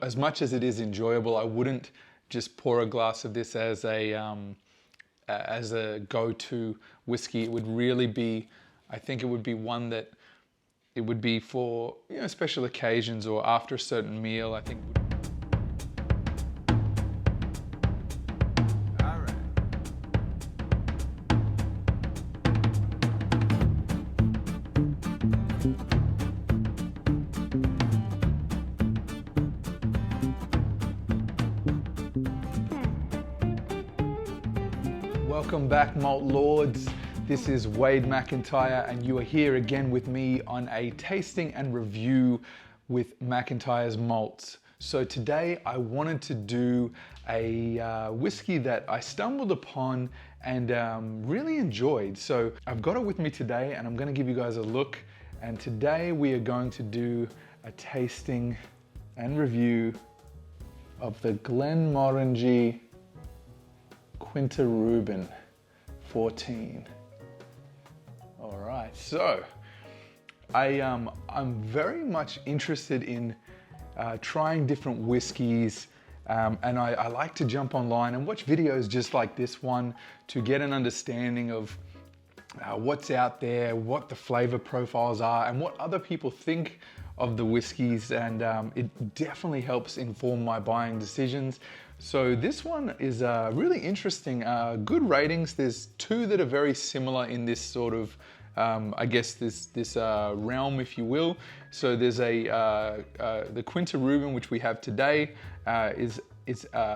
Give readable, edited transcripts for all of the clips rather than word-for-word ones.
as much as it is enjoyable, I wouldn't just pour a glass of this as a go-to whiskey. It would really be, I think it would be one that it would be for, you know, special occasions or after a certain meal, I think. Welcome back, Malt Lords. This is Wade McIntyre, and you are here again with me on a tasting and review with McIntyre's malts. So today I wanted to do a whiskey that I stumbled upon and really enjoyed. So I've got it with me today, and I'm going to give you guys a look. And today we are going to do a tasting and review of the Glenmorangie Quinta Ruban 14. All right, so I'm very much interested in trying different whiskeys, and I like to jump online and watch videos just like this one to get an understanding of what's out there, what the flavor profiles are, and what other people think of the whiskeys, and it definitely helps inform my buying decisions. So this one is really interesting. Good ratings. There's two that are very similar in this sort of, I guess this realm, if you will. So there's the Quinta Ruban, which we have today, is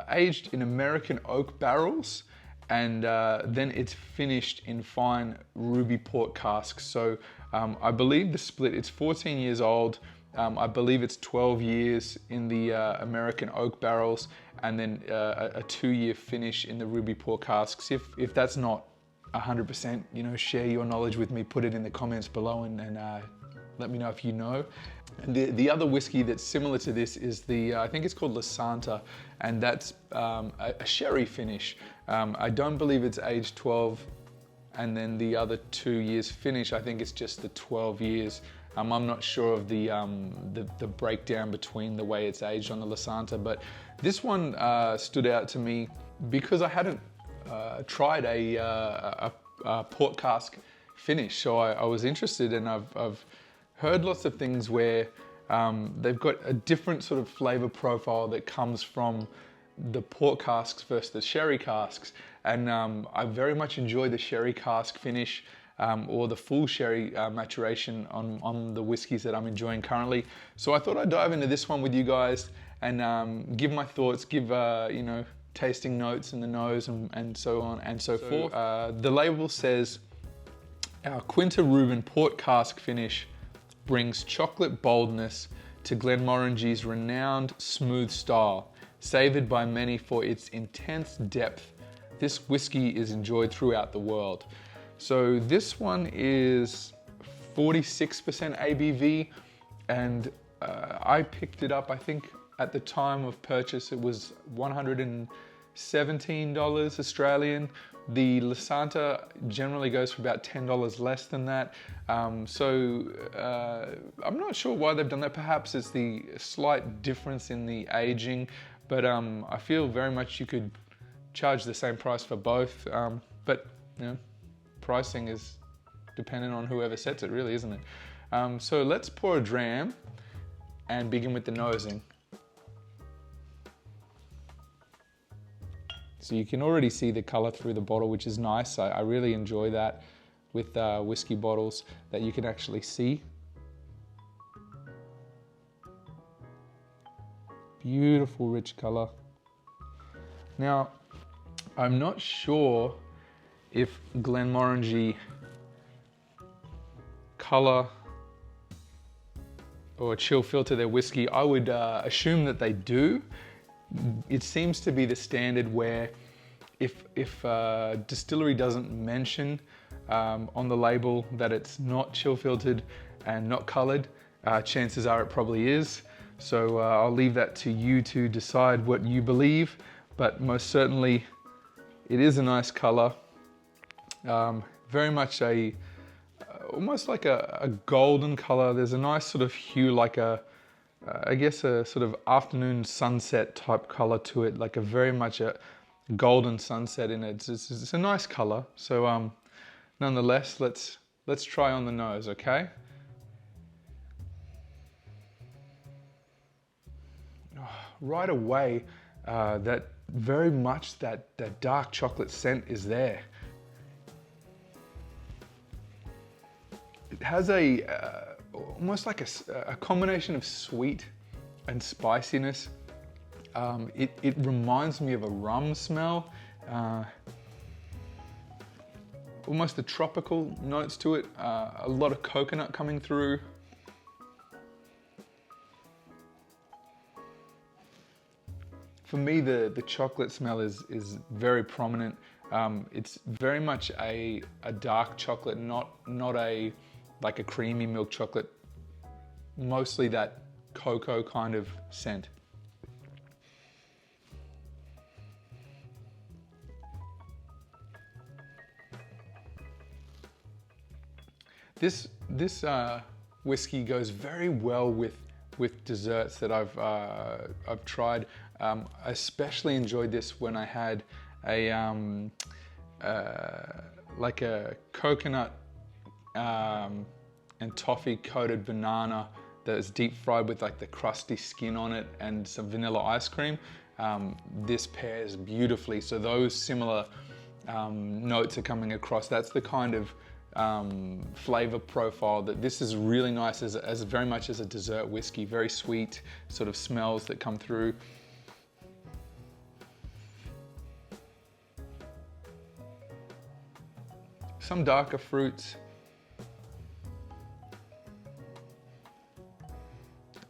aged in American oak barrels, and then it's finished in fine Ruby Port Casks. So I believe the split, it's 14 years old. I believe it's 12 years in the American oak barrels, and then a 2-year finish in the Ruby Port Casks. If that's not 100%, you know, share your knowledge with me, put it in the comments below, and let me know if you know. And the other whiskey that's similar to this is the, I think it's called La Santa, and that's a sherry finish. I don't believe it's aged 12, and then the other 2 years finish, I think it's just the 12 years. I'm not sure of the breakdown between the way it's aged on the La Santa, but this one stood out to me because I hadn't tried a port cask finish, so I was interested, and I've heard lots of things where they've got a different sort of flavor profile that comes from the port casks versus the sherry casks, and I very much enjoy the sherry cask finish. Or the full sherry maturation on the whiskeys that I'm enjoying currently. So I thought I'd dive into this one with you guys and give my thoughts, give you know, tasting notes in the nose and so on and so forth. The label says, our Quinta Ruban port cask finish brings chocolate boldness to Glenmorangie's renowned smooth style. Savored by many for its intense depth, this whiskey is enjoyed throughout the world. So this one is 46% ABV, and I picked it up, I think at the time of purchase it was $117 Australian. The La Santa generally goes for about $10 less than that. So I'm not sure why they've done that. Perhaps it's the slight difference in the aging, but I feel very much you could charge the same price for both. But you know, pricing is dependent on whoever sets it, really, isn't it? So let's pour a dram and begin with the nosing. So you can already see the color through the bottle, which is nice. I really enjoy that with whiskey bottles, that you can actually see. Beautiful, rich color. Now, I'm not sure if Glenmorangie color or chill filter their whiskey. I would assume that they do. It seems to be the standard where if distillery doesn't mention on the label that it's not chill filtered and not colored, chances are it probably is. So I'll leave that to you to decide what you believe, but most certainly it is a nice color. Very much almost like a golden color. There's a nice sort of hue, like a I guess a sort of afternoon sunset type color to it, like a very much a golden sunset in it. It's a nice color. So nonetheless, let's try on the nose, okay? Right away, that very much that dark chocolate scent is there. It has almost like a combination of sweet and spiciness. It reminds me of a rum smell, almost the tropical notes to it, a lot of coconut coming through. For me, the chocolate smell is very prominent. It's very much a dark chocolate, not like a creamy milk chocolate. Mostly that cocoa kind of scent. This whiskey goes very well with desserts that I've tried. I especially enjoyed this when I had like a coconut and toffee coated banana that is deep fried with like the crusty skin on it and some vanilla ice cream. This pairs beautifully. So those similar notes are coming across. That's the kind of flavor profile that this is really nice as very much as a dessert whiskey. Very sweet sort of smells that come through. Some darker fruits.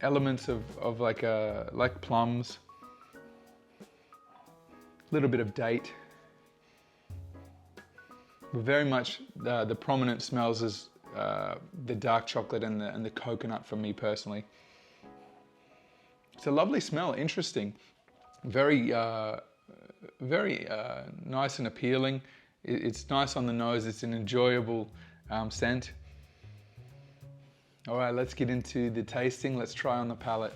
Elements of like plums. A little bit of date. Very much the prominent smells is the dark chocolate and the coconut for me personally. It's a lovely smell, interesting, very nice and appealing. It's nice on the nose. It's an enjoyable scent. All right, let's get into the tasting. Let's try on the palate.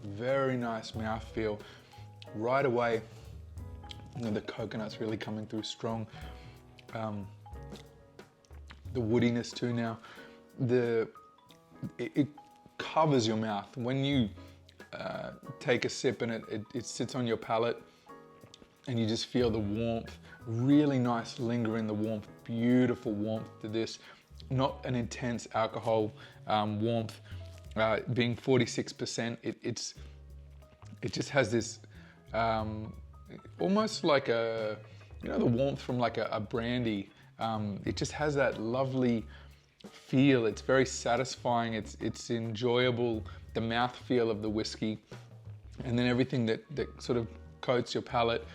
Very nice mouthfeel. Right away, the coconut's really coming through strong. The woodiness too now. It covers your mouth. When you take a sip and it sits on your palate and you just feel the warmth, really nice lingering the warmth, beautiful warmth to this. Not an intense alcohol warmth. Being 46%, it just has this almost like the warmth from like a brandy. It just has that lovely feel. It's very satisfying. It's enjoyable. The mouth feel of the whiskey, and then everything that sort of coats your palate.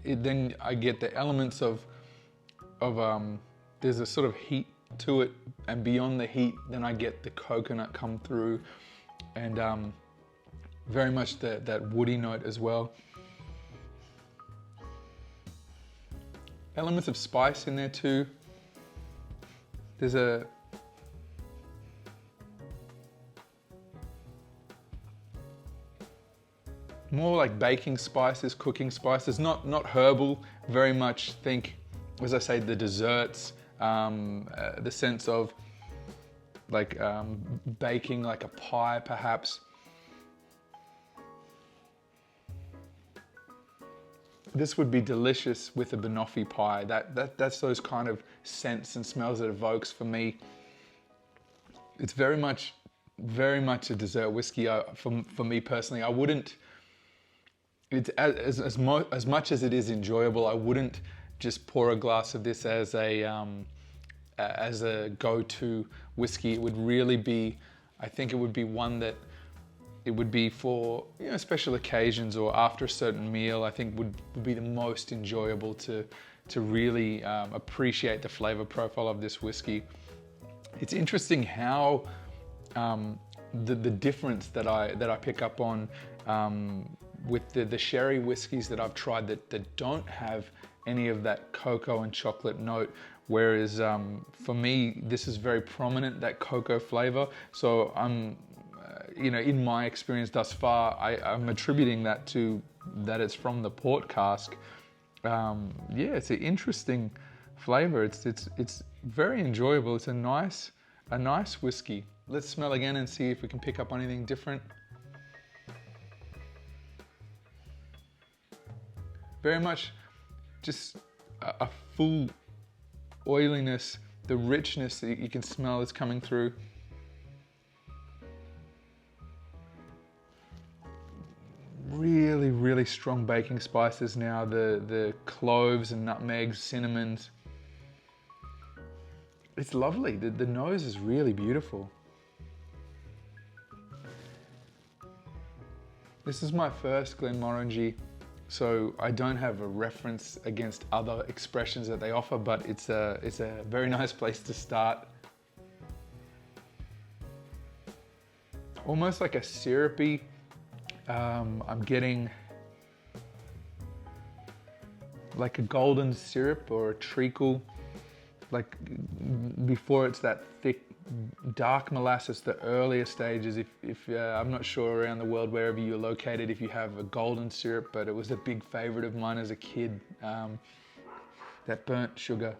Then I get the elements of there's a sort of heat to it, and beyond the heat, then I get the coconut come through, and very much that woody note as well. Elements of spice in there too. There's more like baking spices, cooking spices, not herbal. Very much think, as I say, the desserts, the sense of like baking like a pie perhaps. This would be delicious with a banoffee pie. That's those kind of scents and smells it evokes for me. It's very much a dessert whiskey. For me personally, I wouldn't. It's as much as it is enjoyable, I wouldn't just pour a glass of this as a go-to whiskey. It would really be, I think it would be one that it would be for special occasions or after a certain meal. I think would be the most enjoyable to really appreciate the flavor profile of this whiskey. It's interesting how the difference that I pick up on with the sherry whiskies that I've tried that don't have any of that cocoa and chocolate note, whereas for me this is very prominent, that cocoa flavor. So I'm you know, in my experience thus far, I'm attributing that to that it's from the port cask. Yeah, it's an interesting flavor. It's very enjoyable. It's a nice whiskey. Let's smell again and see if we can pick up on anything different. Very much just a full oiliness, the richness that you can smell is coming through. Really, really strong baking spices now. The cloves and nutmegs, cinnamons. It's lovely. The nose is really beautiful. This is my first Glenmorangie, so I don't have a reference against other expressions that they offer, but it's a very nice place to start. Almost like a syrupy, I'm getting like a golden syrup or a treacle, like before it's that thick dark molasses, the earlier stages. If I'm not sure around the world wherever you're located if you have a golden syrup, but it was a big favorite of mine as a kid, that burnt sugar.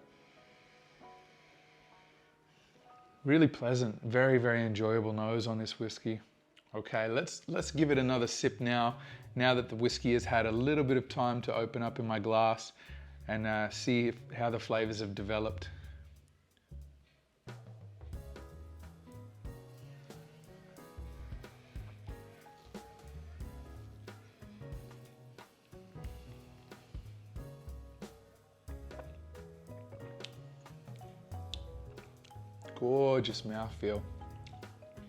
Really pleasant, very, very enjoyable nose on this whiskey. Okay, let's give it another sip now that the whiskey has had a little bit of time to open up in my glass, and see how the flavors have developed. Gorgeous mouthfeel.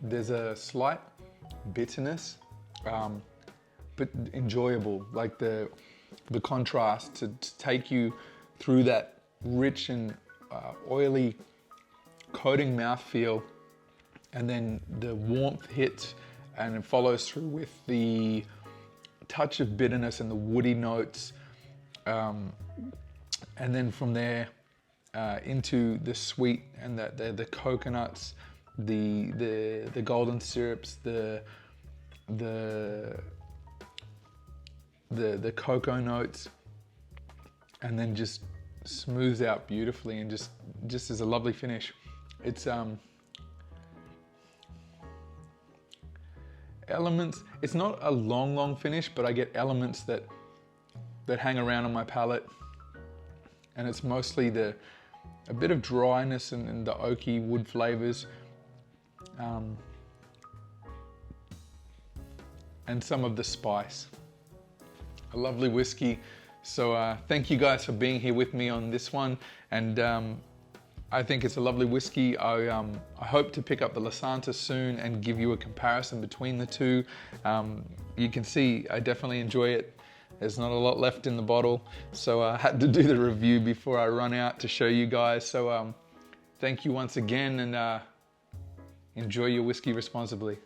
There's a slight bitterness, but enjoyable, like the contrast to take you through that rich and oily coating mouthfeel, and then the warmth hits and it follows through with the touch of bitterness and the woody notes, and then from there into the sweet and the coconuts, the golden syrups, the cocoa notes, and then just smooths out beautifully and just is a lovely finish. It's elements. It's not a long finish, but I get elements that hang around on my palate, and it's mostly a bit of dryness and the oaky wood flavors, and some of the spice. A lovely whiskey. So thank you guys for being here with me on this one, and I think it's a lovely whiskey. I hope to pick up the Lasanta soon and give you a comparison between the two. You can see I definitely enjoy it. There's not a lot left in the bottle, so I had to do the review before I run out to show you guys. So thank you once again, and enjoy your whiskey responsibly.